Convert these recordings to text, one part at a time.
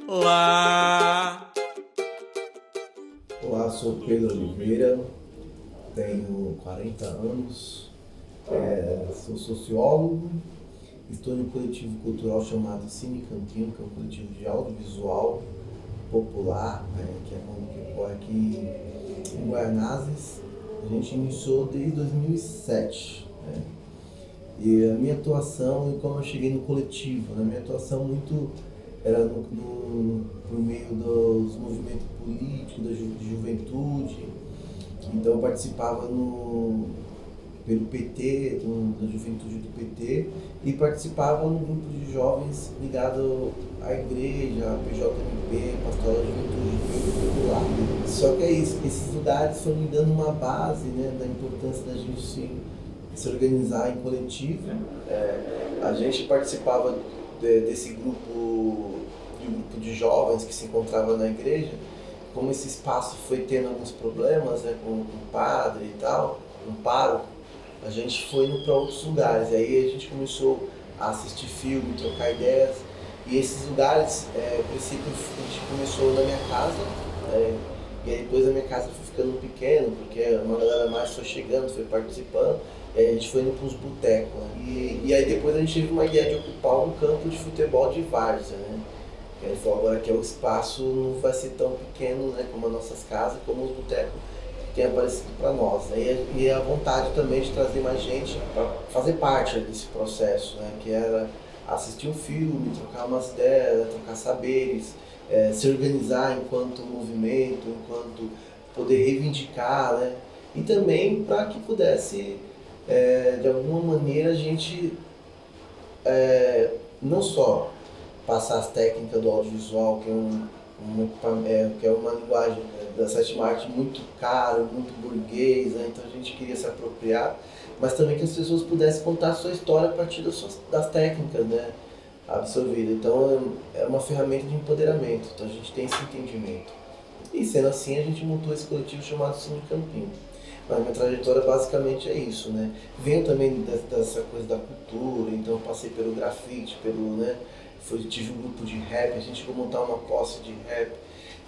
lá. Olá, sou Pedro Oliveira, tenho 40 anos, sou sociólogo, estou em um coletivo cultural chamado Cine Campinho, que é um coletivo de audiovisual popular, que é que ocorre aqui em Guaianazes. A gente iniciou desde 2007. E a minha atuação, e como eu cheguei no coletivo, a minha atuação muito era por meio dos movimentos políticos, de juventude. Então eu participava pelo PT, da juventude do PT, e participava no grupo de jovens ligado à igreja, à PJMP, Pastoral da Juventude Popular. Só que é isso, esses lugares foram me dando uma base, né, da importância da gente se organizar em coletivo. A gente participava desse grupo de jovens que se encontrava na igreja. Como esse espaço foi tendo alguns problemas, né, com o padre e tal, um pároco, a gente foi indo para outros lugares. Aí a gente começou a assistir filme, trocar ideias. E esses lugares, a princípio, a gente começou na minha casa, e aí depois a minha casa foi ficando pequena, porque uma galera mais foi chegando, foi participando. A gente foi indo para uns botecos, né? E aí depois a gente teve uma ideia de ocupar um campo de futebol de várzea, né? Ele falou agora que o espaço não vai ser tão pequeno, né, como as nossas casas, como os botecos que têm aparecido para nós. Né? E a vontade também de trazer mais gente para fazer parte desse processo, né, que era assistir um filme, trocar umas ideias, trocar saberes, se organizar enquanto movimento, enquanto poder reivindicar, né? E também para que pudesse, de alguma maneira, a gente não só passar as técnicas do audiovisual, que é uma linguagem da sétima arte muito caro, muito burguês, né? Então a gente queria se apropriar, mas também que as pessoas pudessem contar a sua história a partir das técnicas, né, absorvidas. Então é uma ferramenta de empoderamento, então a gente tem esse entendimento. E sendo assim, a gente montou esse coletivo chamado Cine Campinho. Mas minha trajetória basicamente é isso, né? Venho também dessa coisa da cultura, então eu passei pelo grafite, né? Tive um grupo de rap, a gente foi montar uma posse de rap,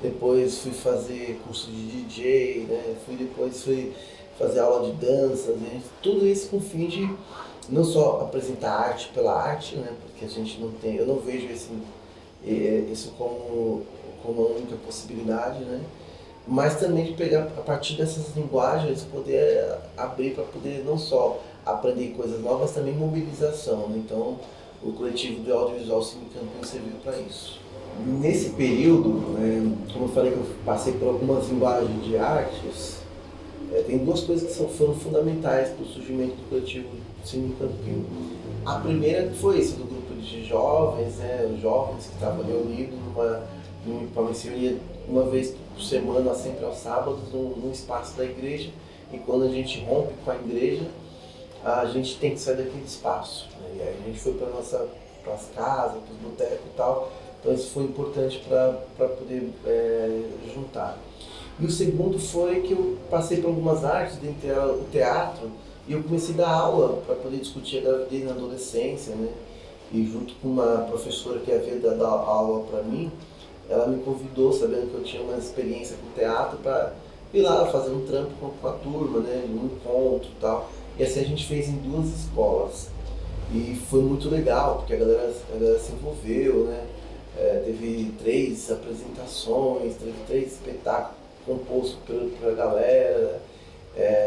depois fui fazer curso de DJ, né? Depois fui fazer aula de dança, né? Tudo isso com o fim de não só apresentar arte pela arte, né? Porque a gente não tem, eu não vejo isso como a única possibilidade, né? Mas também de pegar a partir dessas linguagens, poder abrir para poder não só aprender coisas novas, mas também mobilização, né? Então o coletivo do audiovisual Cine Campinho serviu para isso. Nesse período, como eu falei que eu passei por algumas linguagens de artes, tem duas coisas que foram fundamentais para o surgimento do coletivo Cine Campinho. A primeira foi esse, do grupo de jovens, né, os jovens que estavam reunidos para se reunir uma vez por semana, sempre aos sábados, num espaço da igreja, e quando a gente rompe com a igreja, a gente tem que sair daquele espaço, né? E aí a gente foi para as casas, para os botecos e tal, então isso foi importante para poder juntar. E o segundo foi que eu passei por algumas artes, dentre elas o teatro, e eu comecei a dar aula para poder discutir a gravidez na adolescência, né? E junto com uma professora que havia dado aula para mim, ela me convidou, sabendo que eu tinha uma experiência com teatro, para ir lá fazer um trampo com a turma, né? Um encontro e tal. E assim a gente fez em 2 escolas. E foi muito legal, porque a galera se envolveu, né? Teve 3 apresentações, teve 3 espetáculos compostos pela galera.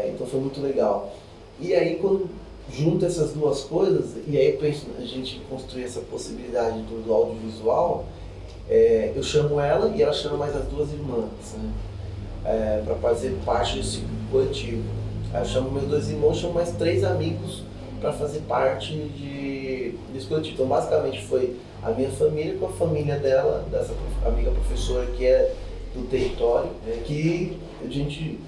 Então foi muito legal. E aí quando junta essas duas coisas, e aí eu penso a gente construir essa possibilidade do audiovisual, eu chamo ela e ela chama mais as 2 irmãs, né? Para fazer parte desse coletivo. Aí eu chamo meus 2 irmãos, chamo mais 3 amigos para fazer parte desse coletivo. Então basicamente foi a minha família com a família dela, dessa amiga professora que é do território, que a gente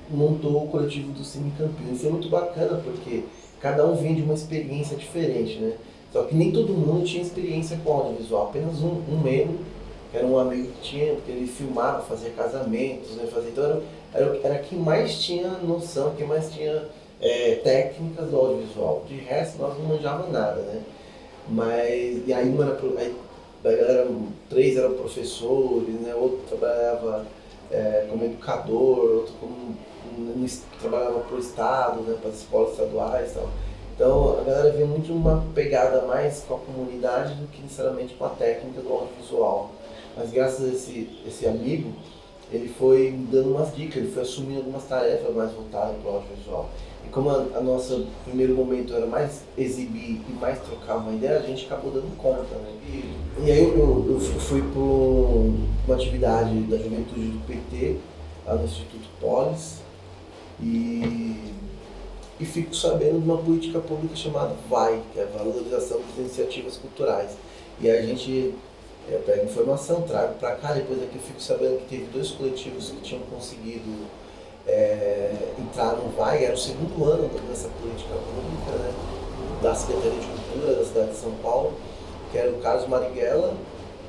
montou o coletivo do Cine Campinho. E foi muito bacana porque cada um vem de uma experiência diferente, né? Só que nem todo mundo tinha experiência com audiovisual, apenas um membro, que era um amigo que tinha, porque ele filmava, fazia casamentos, né? Então era quem mais tinha noção, quem mais tinha técnicas do audiovisual. De resto, nós não manjávamos nada, né? Mas, e aí da galera, três eram professores, né? Outro trabalhava como educador, outro trabalhava para o Estado, né? Para as escolas estaduais e tal. Então a galera vê muito uma pegada mais com a comunidade do que necessariamente com a técnica do audiovisual. Mas graças a esse amigo, ele foi dando umas dicas, ele foi assumindo algumas tarefas mais voltadas para o audiovisual. E como a nossa primeiro momento era mais exibir e mais trocar uma ideia, a gente acabou dando conta, né? E aí eu fui para uma atividade da juventude do PT, lá no Instituto Polis, e fico sabendo de uma política pública chamada VAI, que é a Valorização das Iniciativas Culturais. E aí a gente pego informação, trago para cá, depois aqui eu fico sabendo que teve 2 coletivos que tinham conseguido entrar no VAI, era o segundo ano dessa política pública, né, da Secretaria de Cultura da cidade de São Paulo, que era o Carlos Marighella,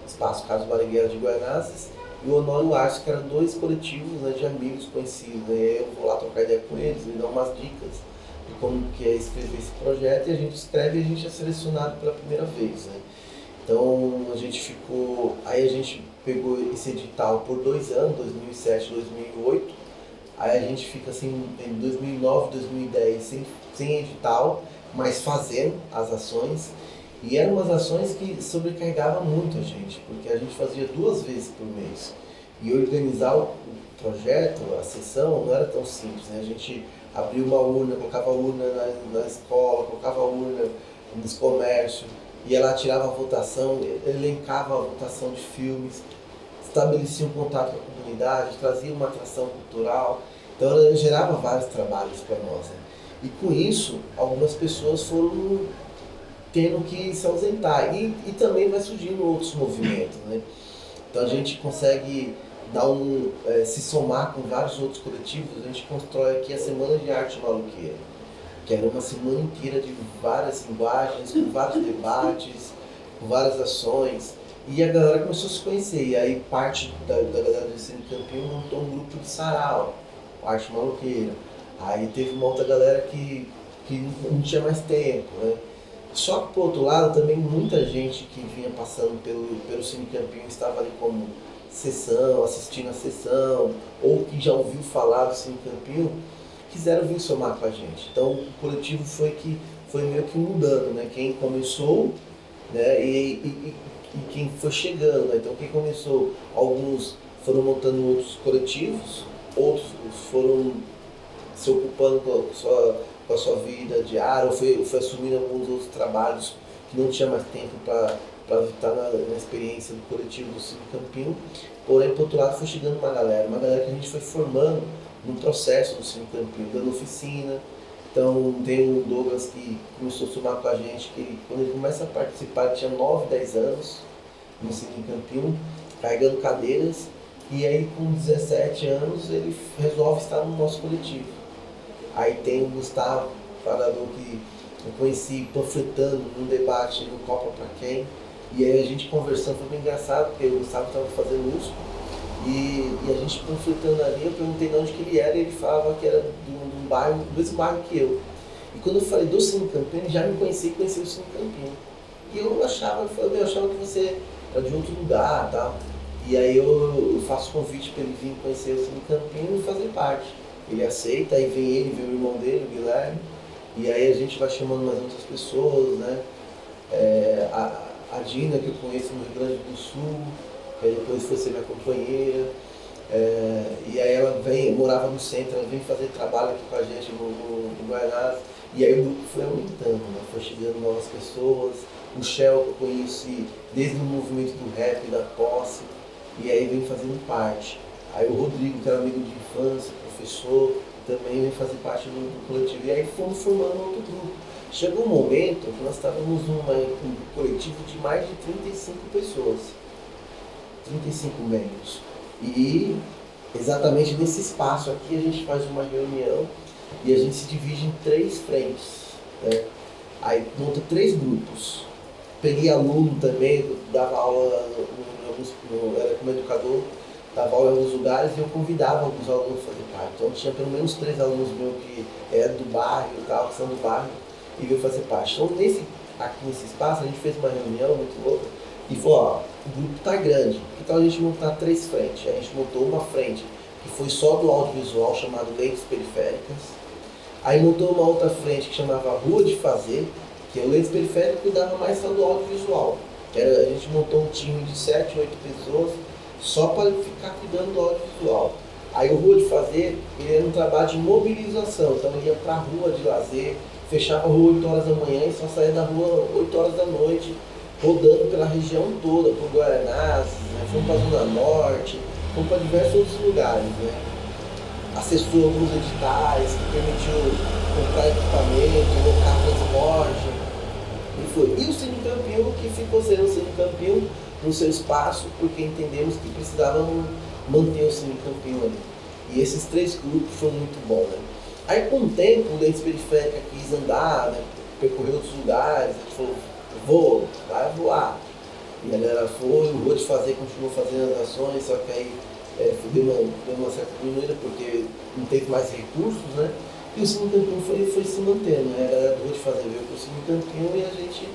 Espaço Carlos Marighella de Guaianazes, e o Honório Arce, que eram 2 coletivos, né, de amigos conhecidos. Né, eu vou lá trocar ideia com eles, me dão umas dicas de como que é escrever esse projeto, e a gente escreve e a gente é selecionado pela primeira vez. Né. Então a gente ficou, aí a gente pegou esse edital por 2 anos, 2007 e 2008, aí a gente fica assim em 2009, 2010 sem edital, mas fazendo as ações, e eram umas ações que sobrecarregavam muito a gente, porque a gente fazia 2 vezes por mês, e organizar o projeto, a sessão, não era tão simples, né? A gente abria uma urna, colocava a urna na escola, colocava a urna nos comércios, e ela tirava a votação, elencava a votação de filmes, estabelecia um contato com a comunidade, trazia uma atração cultural. Então ela gerava vários trabalhos para nós. Né? E com isso, algumas pessoas foram tendo que se ausentar. E também vai surgindo outros movimentos. Né? Então a gente consegue se somar com vários outros coletivos. A gente constrói aqui a Semana de Arte Maluqueira, que era uma semana inteira de várias linguagens, com vários debates, com várias ações. E a galera começou a se conhecer. E aí parte da galera do Cine Campinho montou um grupo de sarau, Arte Maluqueira. Aí teve uma outra galera que não tinha mais tempo, né? Só que, por outro lado, também muita gente que vinha passando pelo Cine Campinho estava ali como sessão, assistindo a sessão, ou que já ouviu falar do Cine Campinho, quiseram vir somar com a gente. Então o coletivo foi meio que mudando, né? Quem começou, né? E quem foi chegando, né? Então quem começou, alguns foram montando outros coletivos, outros foram se ocupando com a sua vida diária, ou foi assumindo alguns outros trabalhos que não tinha mais tempo para estar na experiência do coletivo do Cine Campinho. Porém, por outro lado, foi chegando uma galera que a gente foi formando no processo do Cine Campinho, dando oficina. Então tem o Douglas que começou a somar com a gente, que quando ele começa a participar, ele tinha 9, 10 anos no Cine Campinho, carregando cadeiras, e aí com 17 anos ele resolve estar no nosso coletivo. Aí tem o Gustavo, falador, que eu conheci panfletando num debate no Copa Pra Quem, e aí a gente conversando, foi bem engraçado, porque o Gustavo estava fazendo USP, e a gente panfletando ali, eu perguntei de onde que ele era, e ele falava que era do mesmo bairro que eu. E quando eu falei do Cine Campinho, ele já me conhecia e conhecia o Cine Campinho. E eu achava que você era de outro lugar e tal. E aí eu faço convite para ele vir conhecer o Cine Campinho e fazer parte. Ele aceita, aí vem o irmão dele, o Guilherme, e aí a gente vai chamando mais outras pessoas, né? A Dina, que eu conheço no Rio Grande do Sul, que aí depois foi ser minha companheira, e aí ela morava no centro, ela vem fazer trabalho aqui com a gente no Guaianazes, e aí o grupo foi aumentando, né? Foi chegando novas pessoas, o Shell que eu conheci desde o movimento do rap, da posse, e aí vem fazendo parte. Aí o Rodrigo, que era amigo de infância, professor, também vem fazer parte do coletivo. E aí fomos formando outro grupo. Chegou um momento que nós estávamos num coletivo de mais de 35 pessoas, 35 membros. E exatamente nesse espaço aqui a gente faz uma reunião e a gente se divide em 3 frentes. Né? Aí monta 3 grupos. Peguei aluno também, dava aula, era como educador, dava aula em alguns lugares e eu convidava alguns alunos a fazer parte. Então tinha pelo menos 3 alunos meus que eram do bairro e tal, que são do bairro, e veio fazer parte. Então aqui nesse espaço a gente fez uma reunião muito louca e falou, ó, o grupo tá grande, que tal a gente montar 3 frentes? A gente montou uma frente que foi só do audiovisual, chamado Lentes Periféricas. Aí montou uma outra frente que chamava Rua de Fazer, que o Lentes Periférico cuidava mais só do audiovisual. A gente montou um time de 7, 8 pessoas só para ficar cuidando do audiovisual. Aí o Rua de Fazer, ele era um trabalho de mobilização, então ele ia para a rua de lazer, fechava a rua 8 horas da manhã e só saía da rua 8 horas da noite, rodando pela região toda, por Guaranás, né? Fomos para a Zona Norte, fomos para diversos outros lugares. Né? Acessou alguns editais, que permitiu comprar equipamento, locar transporte, e foi. E o Cine Campinho, que ficou sendo o Cine Campinho no seu espaço, porque entendemos que precisavam manter o Cine Campinho ali. E esses 3 grupos foram muito bons. Né? Aí com o tempo, o Lentes Periférica quis andar, né? Percorrer outros lugares, a gente falou, vou, vai voar. E a galera foi, o Rua de Fazer continuou fazendo as ações, só que aí deu uma certa diminuída porque não teve mais recursos, né? E o Cine Campinho foi se mantendo, né? A galera do Rua de Fazer veio pro Cine Campinho e a gente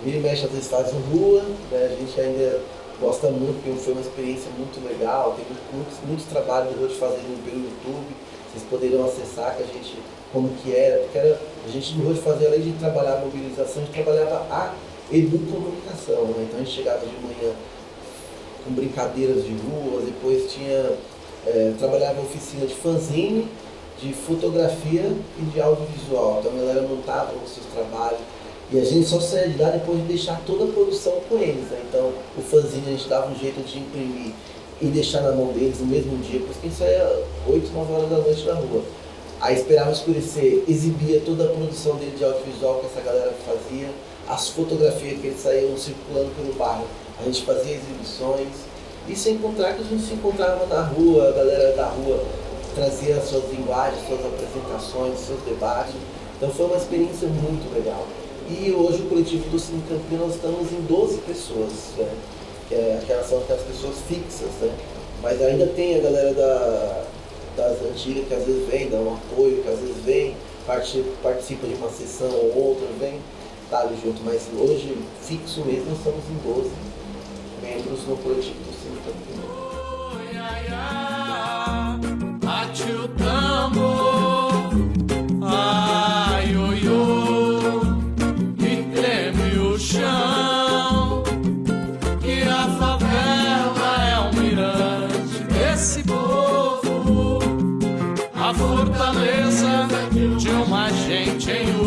vira e mexe, às vezes faz um rua, né? A gente ainda gosta muito, porque foi uma experiência muito legal, tem muitos trabalhos do Rua de Fazer pelo YouTube, vocês poderiam acessar que a gente, como que era, porque a gente do Rua de Fazer, além de trabalhar a mobilização, a gente trabalhava a educomunicação, né? Então a gente chegava de manhã com brincadeiras de rua, depois trabalhava em oficina de fanzine, de fotografia e de audiovisual. Então a galera montava os seus trabalhos e a gente só saía de lá depois de deixar toda a produção com eles. Né? Então o fanzine a gente dava um jeito de imprimir e deixar na mão deles no mesmo dia, porque a gente saía 8, 9 horas da noite na rua. Aí esperava escurecer, exibia toda a produção dele de audiovisual que essa galera fazia, as fotografias que eles saíam circulando pelo bairro, a gente fazia exibições, e sem contar que a gente se encontrava na rua, a galera da rua trazia as suas linguagens, suas apresentações, seus debates, então foi uma experiência muito legal. E hoje o coletivo do Cine Campinho nós estamos em 12 pessoas, né? São aquelas pessoas fixas, né? Mas ainda tem a galera das antigas que às vezes vem, dá um apoio, que às vezes vem, participa de uma sessão ou outra, vem, tá ali junto, mas hoje, fixo mesmo, nós estamos em 12 membros no coletivo do Cine Campinho. Bate o tambor, ai, oi, oi, e treme o chão, que a favela é um mirante desse povo, a fortaleza de uma gente em